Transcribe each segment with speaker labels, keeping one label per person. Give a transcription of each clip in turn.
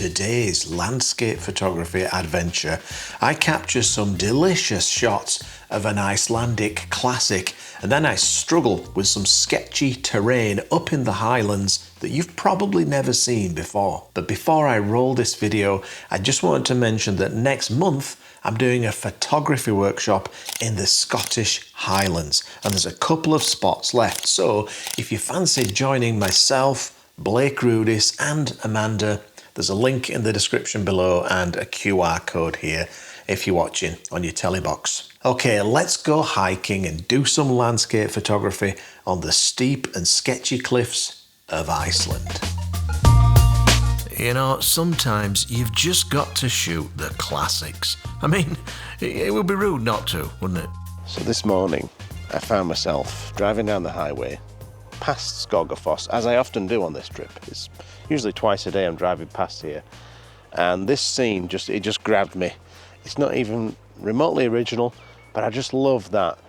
Speaker 1: today's landscape photography adventure, I capture some delicious shots of an Icelandic classic, and then I struggle with some sketchy terrain up in the highlands that you've probably never seen before. But before I roll this video, I just wanted to mention that next month I'm doing a photography workshop in the Scottish Highlands, and there's a couple of spots left. So if you fancy joining myself, Blake Rudis and Amanda, there's a link in the description below and a QR code here if you're watching on your telly box. Okay, let's go hiking and do some landscape photography on the steep and sketchy cliffs of Iceland. You know, sometimes you've just got to shoot the classics. I mean, it would be rude not to, wouldn't it?
Speaker 2: So this morning, I found myself driving down the highway past Skógafoss, as I often do on this trip. It's usually twice a day I'm driving past here. And this scene, it just grabbed me. It's not even remotely original, but I just love that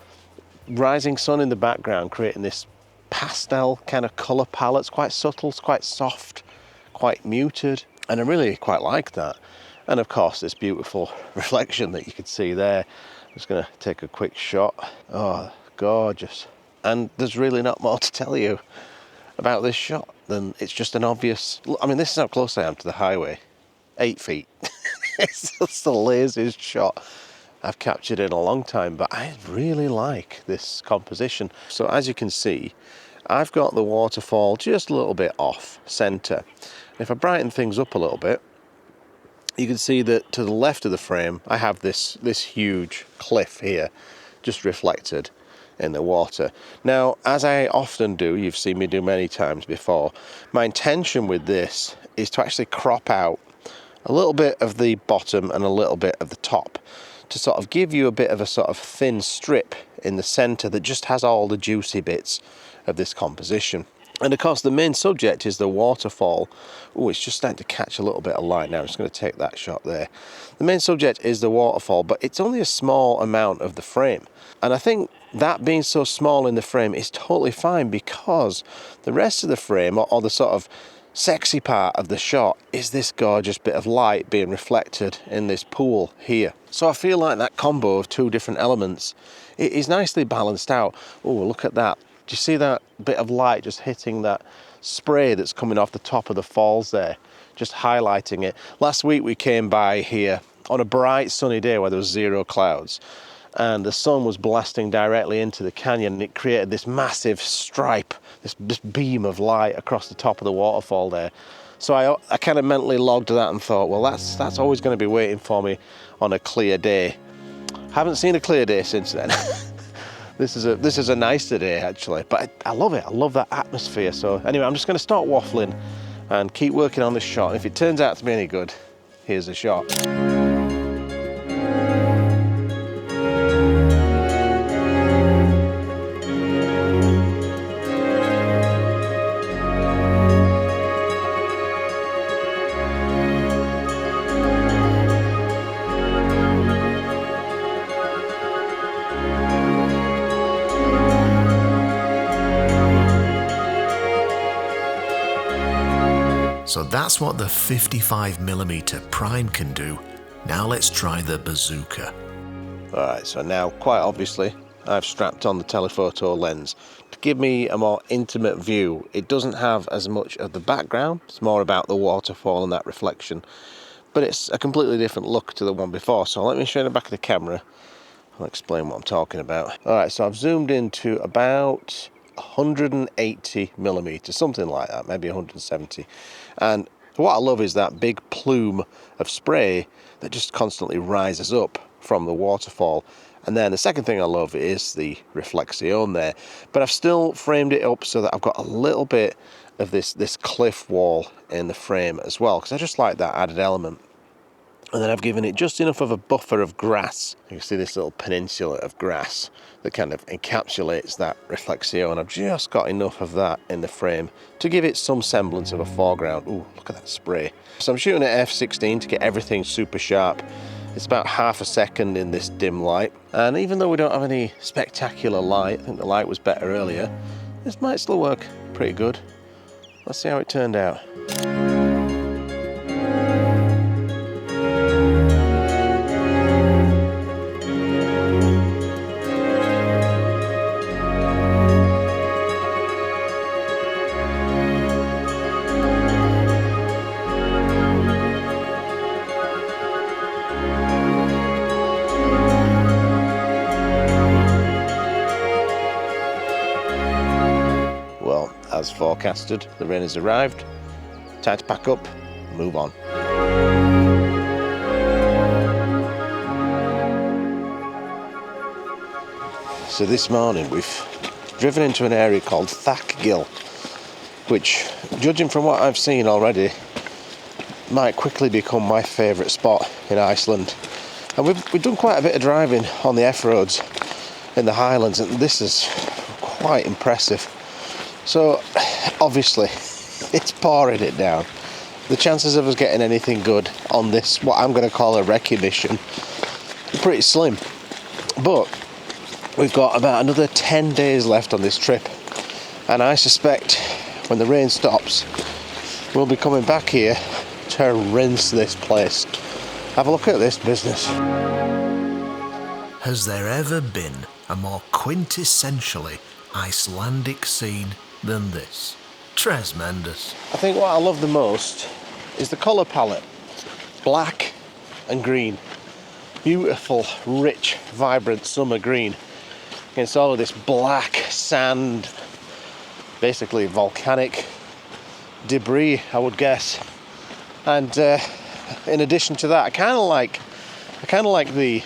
Speaker 2: rising sun in the background, creating this pastel kind of colour palette. It's quite subtle, it's quite soft, quite muted, and I really quite like that. And of course, this beautiful reflection that you can see there. I'm just going to take a quick shot. Oh, gorgeous. And there's really not more to tell you about this shot than it's just an obvious... I mean, this is how close I am to the highway. 8 feet. It's just the laziest shot I've captured in a long time, but I really like this composition. So as you can see, I've got the waterfall just a little bit off centre. If I brighten things up a little bit, you can see that to the left of the frame, I have this huge cliff here, just reflected in the water. Now, as I often do, you've seen me do many times before, my intention with this is to actually crop out a little bit of the bottom and a little bit of the top to sort of give you a bit of a sort of thin strip in the centre that just has all the juicy bits of this composition. And of course the main subject is the waterfall. Oh, it's just starting to catch a little bit of light now. I'm just going to take that shot there. The main subject is the waterfall, but it's only a small amount of the frame. And I think that being so small in the frame is totally fine, because the rest of the frame, or the sort of sexy part of the shot, is this gorgeous bit of light being reflected in this pool here. So I feel like that combo of two different elements, it is nicely balanced out. Oh, look at that. Do you see that bit of light just hitting that spray that's coming off the top of the falls there, just highlighting it? Last week we came by here on a bright sunny day where there was 0 clouds, and the sun was blasting directly into the canyon, and it created this massive stripe, this beam of light across the top of the waterfall there. So I kind of mentally logged that and thought, well, that's always going to be waiting for me on a clear day. Haven't seen a clear day since then. This is a nicer day actually, but I love it. I love that atmosphere. So anyway, I'm just going to start waffling and keep working on this shot. And if it turns out to be any good, here's the shot.
Speaker 1: So that's what the 55mm prime can do. Now let's try the bazooka.
Speaker 2: Alright, so now quite obviously I've strapped on the telephoto lens to give me a more intimate view. It doesn't have as much of the background, it's more about the waterfall and that reflection, but it's a completely different look to the one before. So let me show you the back of the camera. I'll explain what I'm talking about. Alright, so I've zoomed into about 180mm, something like that, maybe 170. And what I love is that big plume of spray that just constantly rises up from the waterfall. And then the second thing I love is the reflection there. But I've still framed it up so that I've got a little bit of this cliff wall in the frame as well, because I just like that added element. And then I've given it just enough of a buffer of grass. You can see this little peninsula of grass that kind of encapsulates that reflection. I've just got enough of that in the frame to give it some semblance of a foreground. Ooh, look at that spray. So I'm shooting at f16 to get everything super sharp. It's about half a second in this dim light. And even though we don't have any spectacular light, I think the light was better earlier, this might still work pretty good. Let's see how it turned out. forecasted. The rain has arrived. Time to pack up and move on. So this morning we've driven into an area called Þakgil, which, judging from what I've seen already, might quickly become my favourite spot in Iceland. And we've done quite a bit of driving on the F-roads in the highlands, and this is quite impressive. So obviously it's pouring it down. The chances of us getting anything good on this, what I'm going to call a recce mission, are pretty slim. But we've got about another 10 days left on this trip, and I suspect when the rain stops we'll be coming back here to rinse this place. Have a look at this business.
Speaker 1: Has there ever been a more quintessentially Icelandic scene than this? Tremendous.
Speaker 2: I think what I love the most is the colour palette. Black and green. Beautiful, rich, vibrant summer green against all of this black sand, basically volcanic debris, I would guess. And in addition to that, I kind of like the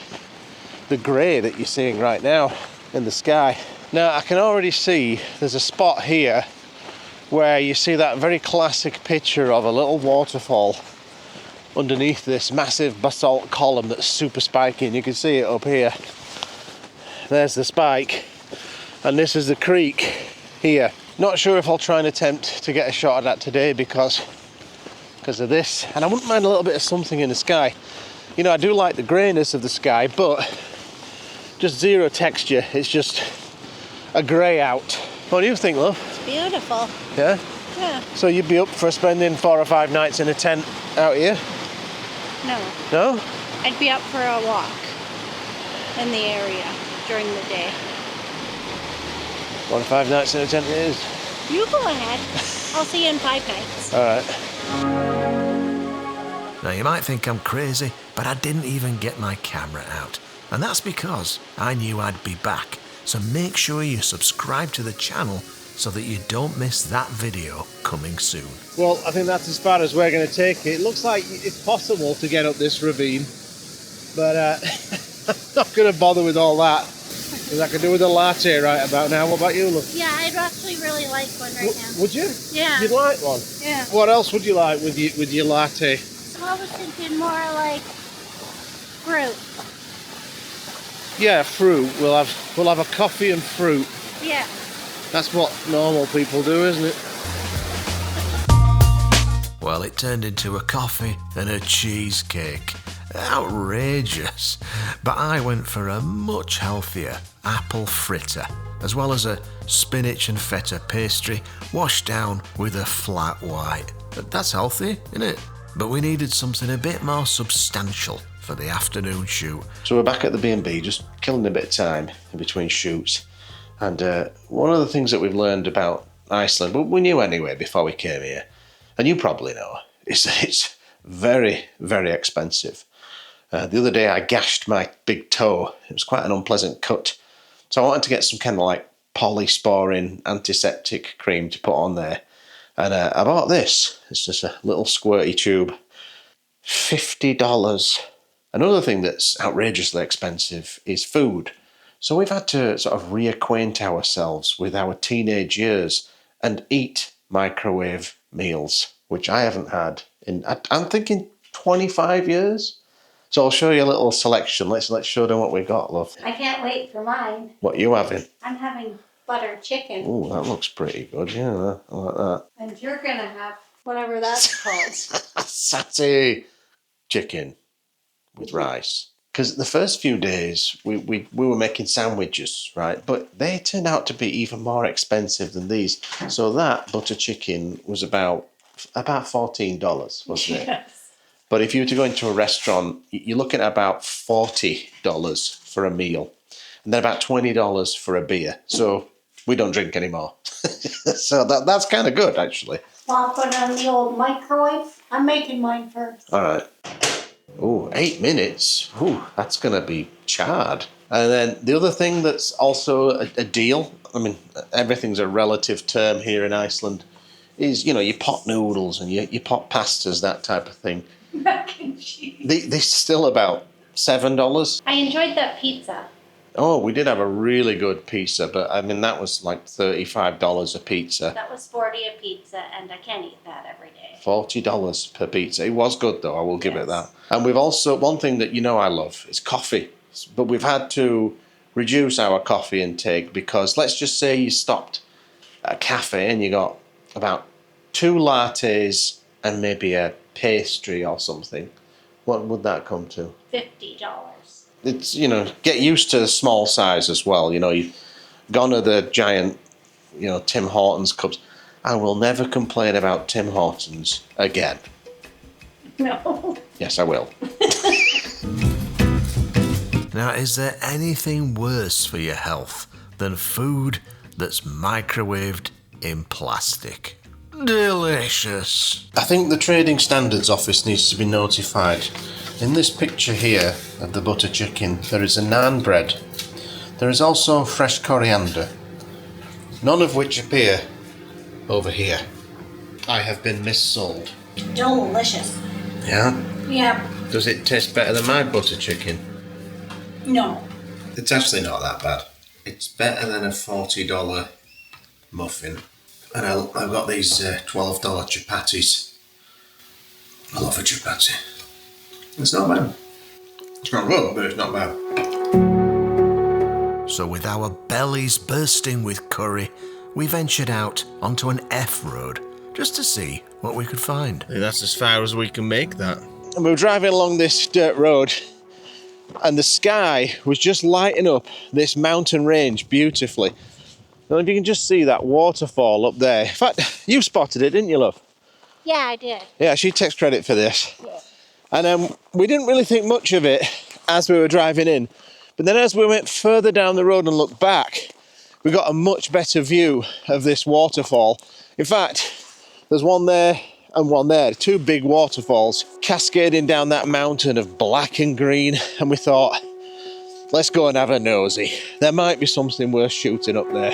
Speaker 2: grey that you're seeing right now in the sky. Now I can already see there's a spot here where you see that very classic picture of a little waterfall underneath this massive basalt column that's super spiky, and you can see it up here. There's the spike, and this is the creek here. Not sure if I'll try and attempt to get a shot at that today because of this, and I wouldn't mind a little bit of something in the sky. You know, I do like the greyness of the sky, but just zero texture. It's just a grey out. What do you think, love?
Speaker 3: It's beautiful.
Speaker 2: Yeah?
Speaker 3: Yeah.
Speaker 2: So you'd be up for spending 4 or 5 nights in a tent out here?
Speaker 3: No.
Speaker 2: No?
Speaker 3: I'd be up for a walk in the area during the day.
Speaker 2: 4 or 5 nights in a tent it is.
Speaker 3: You go ahead. I'll see you in 5 nights.
Speaker 2: All right.
Speaker 1: Now you might think I'm crazy, but I didn't even get my camera out. And that's because I knew I'd be back. So make sure you subscribe to the channel so that you don't miss that video coming soon.
Speaker 2: Well, I think that's as far as we're going to take it. It looks like it's possible to get up this ravine, but I'm not going to bother with all that, because I could do with a latte right about now. What about you, look?
Speaker 3: Yeah, I'd actually really like one right now.
Speaker 2: Would you?
Speaker 3: Yeah.
Speaker 2: You'd like one?
Speaker 3: Yeah.
Speaker 2: What else would you like with your latte?
Speaker 3: I was thinking more like fruit.
Speaker 2: Yeah, fruit. We'll have a coffee and fruit.
Speaker 3: Yeah.
Speaker 1: That's what normal people do, isn't it? Well, it turned into a coffee and a cheesecake. Outrageous. But I went for a much healthier apple fritter, as well as a spinach and feta pastry washed down with a flat white. That's healthy, isn't it? But we needed something a bit more substantial for the afternoon shoot.
Speaker 2: So we're back at the B&B, just killing a bit of time in between shoots. And one of the things that we've learned about Iceland, but we knew anyway before we came here, and you probably know, is that it's very, very expensive. The other day I gashed my big toe. It was quite an unpleasant cut. So I wanted to get some kind of like polysporin antiseptic cream to put on there. And I bought this. It's just a little squirty tube. $50. Another thing that's outrageously expensive is food. So we've had to sort of reacquaint ourselves with our teenage years and eat microwave meals, which I haven't had in, I'm thinking 25 years. So I'll show you a little selection. Let's show them what we got, love.
Speaker 3: I can't wait for mine.
Speaker 2: What you having?
Speaker 3: I'm having butter chicken.
Speaker 2: Oh, that looks pretty good. Yeah, I like that.
Speaker 3: And you're gonna have whatever that's called.
Speaker 2: Satay chicken with rice. Because the first few days we were making sandwiches, right? But they turned out to be even more expensive than these. So that butter chicken was about $14, wasn't it?
Speaker 3: Yes.
Speaker 2: But if you were to go into a restaurant, you're looking at about $40 for a meal. And then about $20 for a beer. So we don't drink anymore. So that's kind of good, actually.
Speaker 3: Well, I'll put it on the old microwave. I'm making mine first.
Speaker 2: All right. Oh, 8 minutes. Ooh, that's going to be charred. And then the other thing that's also a deal, I mean, everything's a relative term here in Iceland, is, you know, your pot noodles and your pot pastas, that type of thing.
Speaker 3: Mac and cheese.
Speaker 2: They're still about $7.
Speaker 3: I enjoyed that pizza.
Speaker 2: Oh, we did have a really good pizza, but I mean, that was like $35 a pizza.
Speaker 3: That was $40 a pizza, and I can't eat that every day.
Speaker 2: $40 per pizza. It was good though, I will give it
Speaker 3: Yes.
Speaker 2: that. And we've also, one thing that you know I love is coffee. But we've had to reduce our coffee intake because let's just say you stopped at a cafe and you got about 2 lattes and maybe a pastry or something. What would that come to?
Speaker 3: $50.
Speaker 2: It's, you know, get used to the small size as well. You know, you've gone to the giant, you know, Tim Hortons cups. I will never complain about Tim Hortons again.
Speaker 3: No.
Speaker 2: Yes, I will.
Speaker 1: Now, is there anything worse for your health than food that's microwaved in plastic? Delicious.
Speaker 2: I think the Trading Standards Office needs to be notified. In this picture here of the butter chicken, there is a naan bread. There is also fresh coriander, none of which appear over here. I have been missold.
Speaker 3: Delicious.
Speaker 2: Yeah?
Speaker 3: Yeah.
Speaker 2: Does it taste better than my butter chicken?
Speaker 3: No.
Speaker 2: It's actually not that bad. It's better than a $40 muffin. And I've got these $12 chapatis. I love a chapati. It's not bad. It's not good, but it's not bad.
Speaker 1: So with our bellies bursting with curry, we ventured out onto an F road just to see what we could find.
Speaker 2: That's as far as we can make that. And we were driving along this dirt road and the sky was just lighting up this mountain range beautifully. And if you can just see that waterfall up there. In fact, you spotted it, didn't you, love?
Speaker 3: Yeah, I did.
Speaker 2: Yeah, she takes credit for this.
Speaker 3: Yeah.
Speaker 2: And we didn't really think much of it as we were driving in. But then as we went further down the road and looked back, we got a much better view of this waterfall. In fact, there's one there and one there, 2 big waterfalls cascading down that mountain of black and green. And we thought, let's go and have a nosy. There might be something worth shooting up there.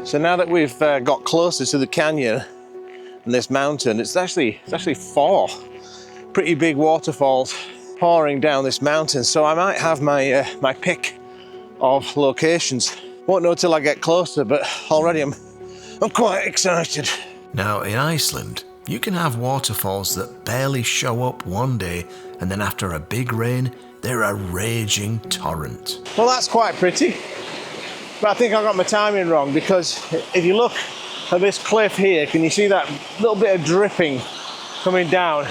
Speaker 2: So now that we've got closer to the canyon and this mountain, it's actually 4 pretty big waterfalls pouring down this mountain. So I might have my my pick of locations. Won't know till I get closer, but already I'm quite excited.
Speaker 1: Now, in Iceland, you can have waterfalls that barely show up one day, and then after a big rain, they're a raging torrent.
Speaker 2: Well, that's quite pretty. But I think I got my timing wrong, because if you look at this cliff here, can you see that little bit of dripping coming down?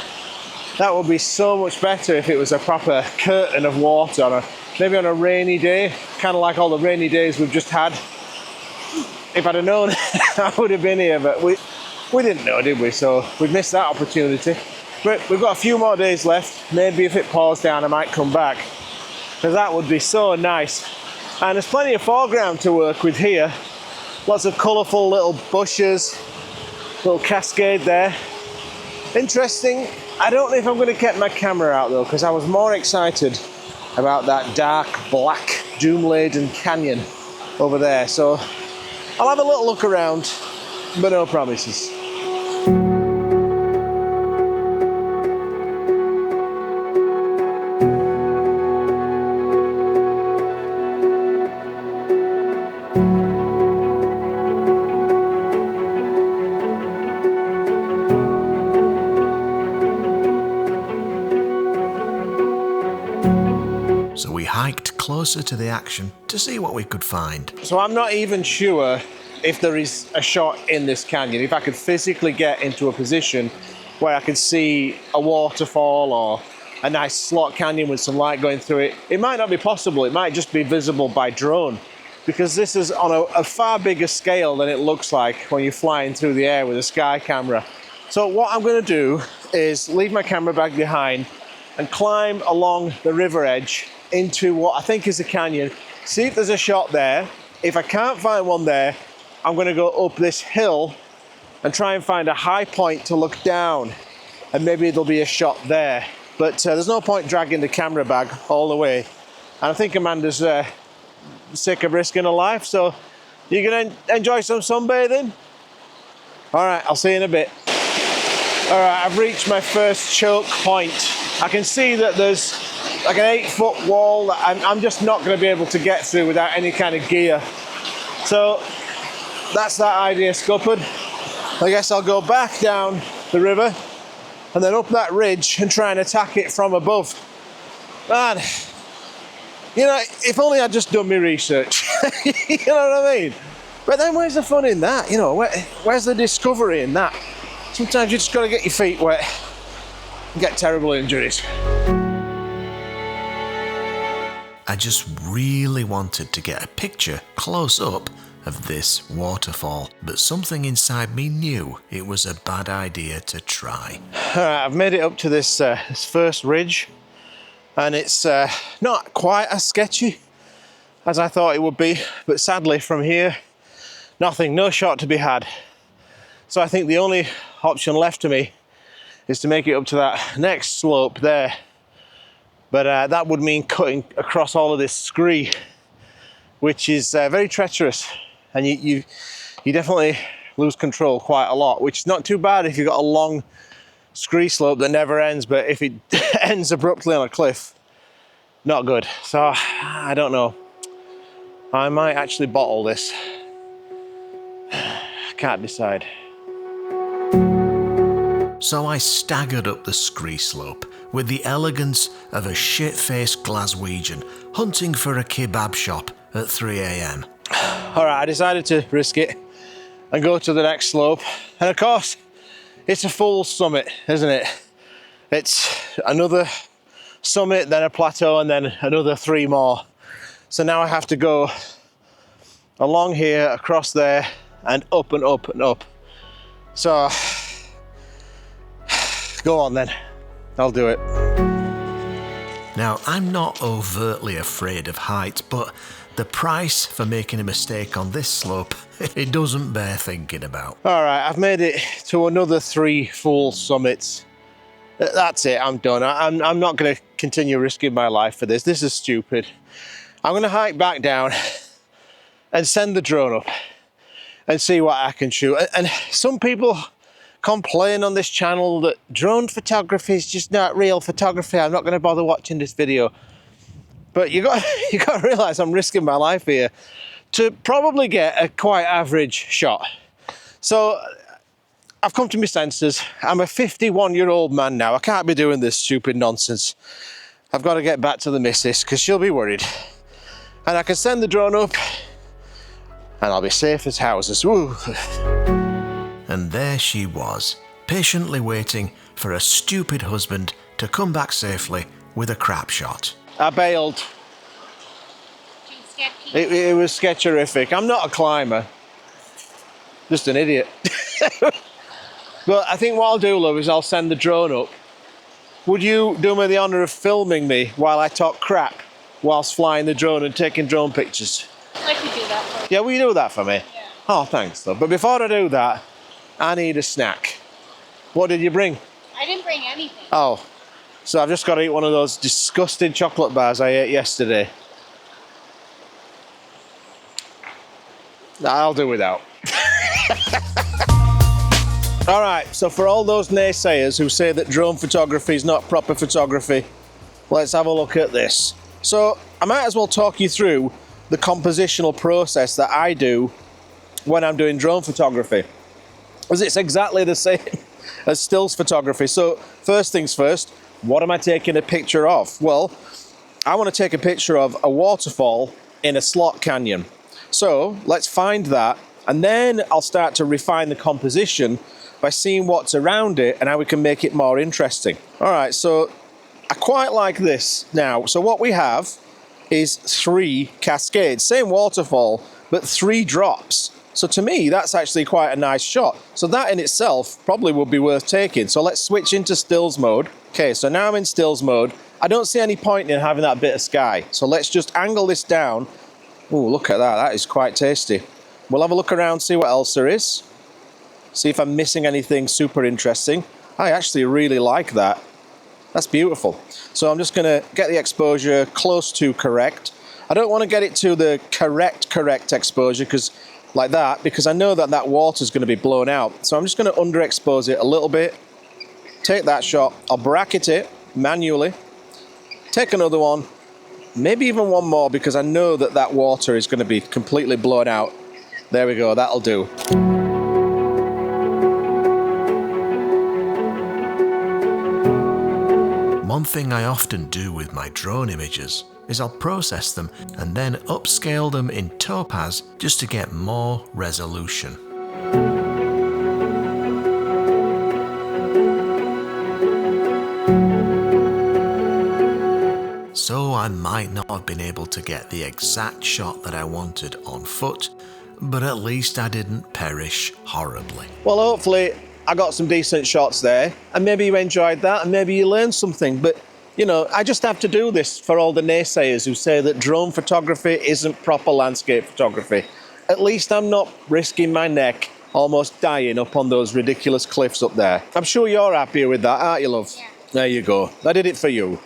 Speaker 2: That would be so much better if it was a proper curtain of water maybe on a rainy day, kind of like all the rainy days we've just had. If I'd have known, I would have been here, but we didn't know, did we? So we missed that opportunity. But we've got a few more days left. Maybe if it pours down, I might come back, because that would be so nice. And there's plenty of foreground to work with here. Lots of colourful little bushes, little cascade there. Interesting. I don't know if I'm going to get my camera out though, because I was more excited about that dark, black, doom-laden canyon over there. So I'll have a little look around, but no promises.
Speaker 1: So we hiked closer to the action to see what we could find.
Speaker 2: So I'm not even sure if there is a shot in this canyon, if I could physically get into a position where I could see a waterfall or a nice slot canyon with some light going through it. It might not be possible, it might just be visible by drone, because this is on a far bigger scale than it looks like when you're flying through the air with a sky camera. So what I'm going to do is leave my camera bag behind and climb along the river edge into what I think is a canyon, see if there's a shot there. If I can't find one there, I'm going to go up this hill and try and find a high point to look down, and maybe there'll be a shot there. But there's no point dragging the camera bag all the way. And I think Amanda's sick of risking a life, so you're gonna enjoy some sunbathing? All right, I'll see you in a bit. All right, I've reached my first choke point. I can see that there's like an 8-foot wall that I'm just not gonna be able to get through without any kind of gear. So that's that idea scuppered. I guess I'll go back down the river and then up that ridge and try and attack it from above. Man, you know, if only I'd just done my research. You know what I mean? But then where's the fun in that? You know, where's the discovery in that? Sometimes you just got to get your feet wet and get terrible injuries.
Speaker 1: I just really wanted to get a picture close up of this waterfall, but something inside me knew it was a bad idea to try.
Speaker 2: All right, I've made it up to this first ridge, and it's not quite as sketchy as I thought it would be, but sadly from here, no shot to be had. So I think the only option left to me is to make it up to that next slope there. But that would mean cutting across all of this scree, which is very treacherous, and you definitely lose control quite a lot, which is not too bad if you've got a long scree slope that never ends, but if it ends abruptly on a cliff, not good. So I don't know. I might actually bottle this. I can't decide.
Speaker 1: So I staggered up the scree slope with the elegance of a shit-faced Glaswegian hunting for a kebab shop at 3 a.m.
Speaker 2: All right, I decided to risk it and go to the next slope. And of course, it's a full summit, isn't it? It's another summit, then a plateau, and then another 3 more. So now I have to go along here, across there, and up and up and up. So, go on then, I'll do it.
Speaker 1: Now, I'm not overtly afraid of heights, but the price for making a mistake on this slope, it doesn't bear thinking about.
Speaker 2: All right, I've made it to another 3 full summits. That's it, I'm done. I'm not gonna continue risking my life for this. This is stupid. I'm gonna hike back down and send the drone up and see what I can shoot. And some people complain on this channel that drone photography is just not real photography. I'm not going to bother watching this video. But you got to realize I'm risking my life here to probably get a quite average shot. So I've come to my senses. I'm a 51-year-old man now. I can't be doing this stupid nonsense. I've got to get back to the missus because she'll be worried. And I can send the drone up and I'll be safe as houses. Woo.
Speaker 1: And there she was, patiently waiting for a stupid husband to come back safely with a crap shot.
Speaker 2: I bailed. It was sketcherific. I'm not a climber, just an idiot. But I think what I'll do, love, is I'll send the drone up. Would you do me the honour of filming me while I talk crap whilst flying the drone and taking drone pictures?
Speaker 3: I could do that for you.
Speaker 2: Yeah, will you do that for me?
Speaker 3: Yeah.
Speaker 2: Oh, thanks, though. But before I do that, I need a snack. What did you bring?
Speaker 3: I didn't bring anything.
Speaker 2: Oh, so I've just got to eat one of those disgusting chocolate bars I ate yesterday. I'll do without. All right, so for all those naysayers who say that drone photography is not proper photography, let's have a look at this. So I might as well talk you through the compositional process that I do when I'm doing drone photography, because it's exactly the same as stills photography. So first things first, what am I taking a picture of? Well, I want to take a picture of a waterfall in a slot canyon. So let's find that, and then I'll start to refine the composition by seeing what's around it and how we can make it more interesting. All right, so I quite like this now. So what we have is 3 cascades, same waterfall, but 3 drops. So to me, that's actually quite a nice shot. So that in itself probably would be worth taking. So let's switch into stills mode. Okay, so now I'm in stills mode. I don't see any point in having that bit of sky. So let's just angle this down. Oh, look at that, that is quite tasty. We'll have a look around, see what else there is. See if I'm missing anything super interesting. I actually really like that. That's beautiful. So I'm just gonna get the exposure close to correct. I don't want to get it to the correct exposure because I know that water's going to be blown out. So I'm just going to underexpose it a little bit. Take that shot. I'll bracket it manually. Take another one. Maybe even one more because I know that water is going to be completely blown out. There we go. That'll do.
Speaker 1: One thing I often do with my drone images is I'll process them and then upscale them in Topaz just to get more resolution. So I might not have been able to get the exact shot that I wanted on foot, but at least I didn't perish horribly.
Speaker 2: Well, hopefully I got some decent shots there, and maybe you enjoyed that, and maybe you learned something. But, you know, I just have to do this for all the naysayers who say that drone photography isn't proper landscape photography. At least I'm not risking my neck almost dying up on those ridiculous cliffs up there. I'm sure you're happier with that, aren't you, love? Yeah. There you go. I did it for you.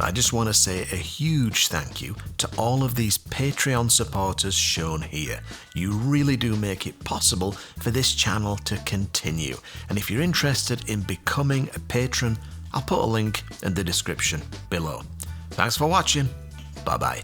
Speaker 1: I just want to say a huge thank you to all of these Patreon supporters shown here. You really do make it possible for this channel to continue. And if you're interested in becoming a patron, I'll put a link in the description below. Thanks for watching. Bye-bye.